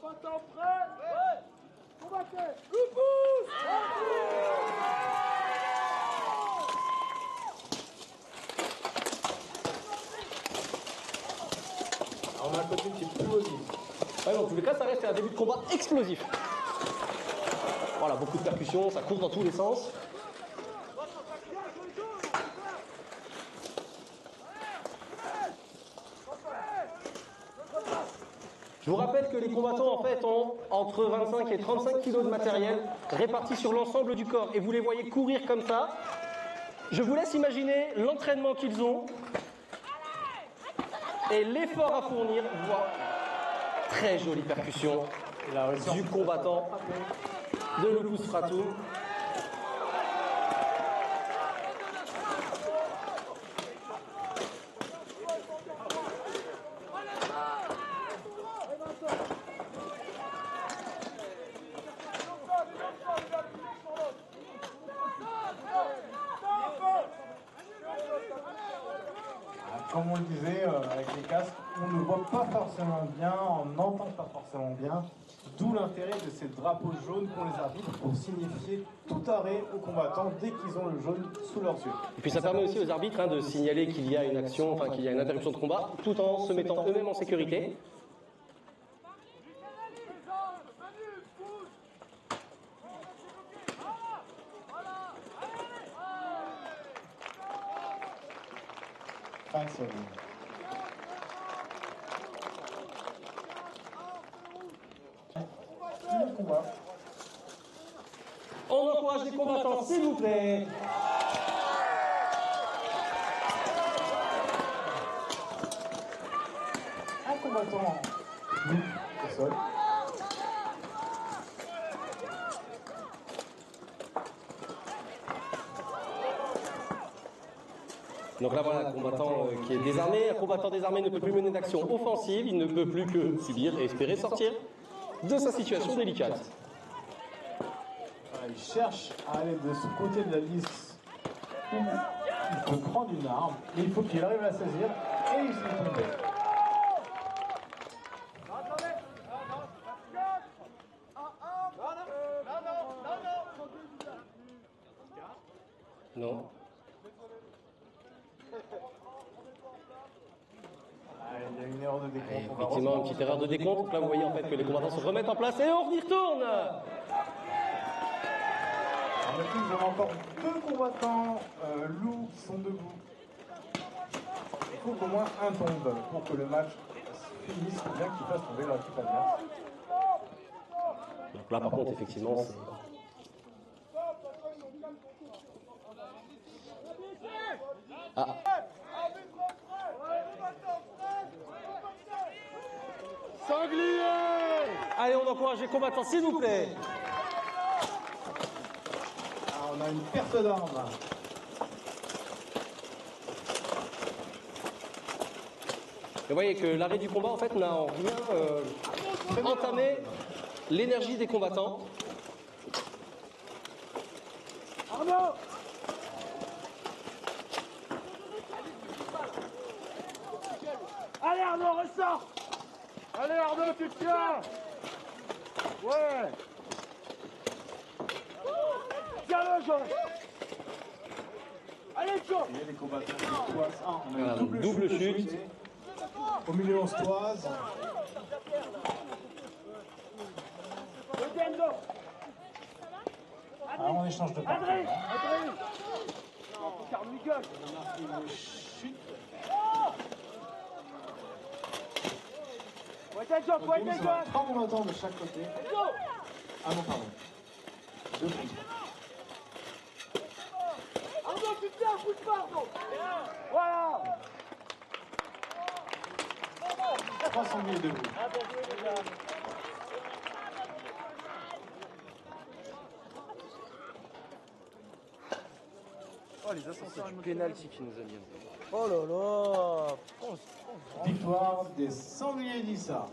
Combattant prêt. Combattez. Le pouce. On a un côté qui est explosif. Ouais, dans tous les cas, ça reste un début de combat explosif. Voilà, beaucoup de percussions, ça court dans tous les sens. Je vous rappelle que les combattants en fait ont entre 25 et 35 kg de matériel répartis sur l'ensemble du corps et vous les voyez courir comme ça. Je vous laisse imaginer l'entraînement qu'ils ont et l'effort à fournir. Voilà. Très jolie percussion du combattant de Lupus Fratum. Comme on le disait, avec les casques, on ne voit pas forcément bien, on n'entend pas forcément bien. D'où l'intérêt de ces drapeaux jaunes qu'ont les arbitres pour signifier tout arrêt aux combattants dès qu'ils ont le jaune sous leurs yeux. Et puis ça permet aussi aux arbitres de signaler qu'il y a une action, enfin qu'il y a une interruption de combat, tout en se mettant eux-mêmes en sécurité. Fin de série. Le combat. On encourage les combattants, s'il vous plaît. Un combattant au sol. Donc là voilà, un combattant qui est désarmé. Un combattant désarmé ne peut plus mener d'action offensive, il ne peut plus que subir et espérer sortir de sa situation délicate. Il cherche à aller de ce côté de la lisse où il peut prendre une arme, mais il faut qu'il arrive à la saisir et il s'est tombé. Non. Il y a une erreur de décompte. Et effectivement, une petite erreur de décompte. Donc là, vous voyez en fait que les combattants se remettent en place et on y retourne. Nous avons encore deux combattants loups qui sont debout. Il faut qu'au moins un tombe pour que le match finisse, bien qu'il fasse tomber leur équipe adverse. Donc là, par contre, effectivement, c'est... Ah. Sanglier. Allez, on encourage les combattants, s'il vous plaît. On a une perte d'armes. Vous voyez que l'arrêt du combat, en fait, n'a en rien entamé l'énergie des combattants. Arnaud. Allez Arnaud, ressort. Allez Arnaud, tu te tiens. Ouais. Tiens-le, Jean. Allez, Jean. Il y a les combattants qui toisent. On a Voilà, une double chute. Au milieu, on se toise. Alors, on échange de parties. Adrien. Non, Carl Miguel. Une chute. Ouais, John, ouais, Nous avons 3 combattants de chaque côté. Ah non, pardon. 2 contre. Arnaud, tu te tiens, bouge pas, Arnaud. Voilà. 300 000 debout. Oh, les ascenseurs, c'est du pénalty qui nous a mis. Oh là là. Victoire des Sangliers d'Issa.